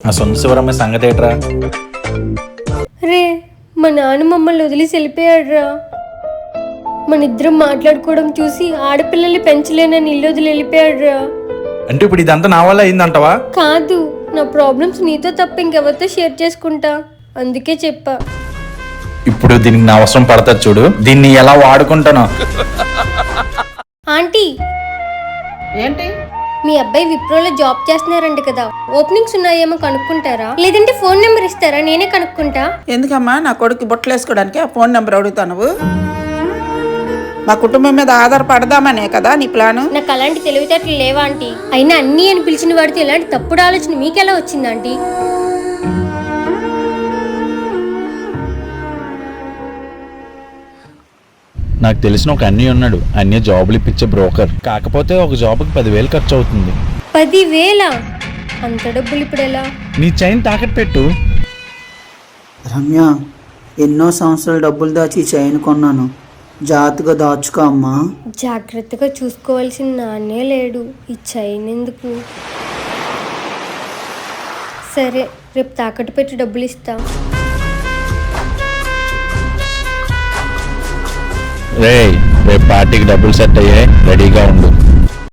ఆ సొంత శివరమ్మ సంగతి ఏట్రా? రే మా నాన్న మమ్మల్ని వదిలేసి వెళ్ళిపోయాడురా. మన ఇద్దరం మాట్లాడుకోవడం చూసి ఆడపిల్లల్ని పెంచలేనని ఇల్లు వదిలి వెళ్ళిపోయాడురా. అంటే ఇప్పుడు ఇదంతా నా వల్ల అయిందంటవా? కాదు, నా ప్రాబ్లమ్స్ నీతో తప్ప ఇంకెవరితో షేర్ చేసుకుంటా, అందుకే చెప్పా. ఇప్పుడు దీనికి నా అవసరం పడతాది చూడు, దీన్ని ఎలా వాడుకుంటానో. ఆంటీ, ఏంటి? మీ అబ్బాయి విప్రోలో జాబ్ చేస్తున్నారంట కదా, ఓపెనింగ్స్ ఉన్నాయేమో కనుక్కుంటారా? లేదంటే ఫోన్ నెంబర్ ఇస్తారా, నేనే కనుక్కుంటా. ఎందుకమ్మా నా కొడుకు బొట్టలు వేసుకోవడానికి ఆ ఫోన్ నెంబర్ అడుగుతావు నువ్వు? మా కుటుంబం మీద ఆధారపడదామనే కదా నీ ప్లాను? నాకు అలాంటి తెలివితేటలు లేవా ఆంటీ? అయినా అన్నీ అని పిలిచిన వాడితో ఇలాంటి తప్పుడు ఆలోచన మీకెలా వచ్చింది ఆంటీ? నాకు తెలిసిన ఒక అన్నయ్య ఉన్నాడు, అన్నయ్య జాబులు ఇప్పించే బ్రోకర్. కాకపోతే ఒక జాబ్కి 10,000 ఖర్చు అవుతుంది. 10,000? అంత డబ్బులు ఇప్పుడు ఎలా? నీ చైన్ తాకట్టు పెట్టు. రమ్య, ఎన్నో సంవత్సరాలు డబ్బులు దాచి చైన్ కొన్నాను, జాగ్రత్తగా దాచుకో అమ్మా. జాగ్రత్తగా చూసుకోవాల్సిన నాన్నే లేడు, ఈ చైన్ ఎందుకు? సరే, రేపు తాకట్టు పెట్టి డబ్బులు ఇస్తా. రేయ్, రేపు పార్టీకి డబ్బులు సెట్ అయ్యాయి, రెడీగా ఉండు.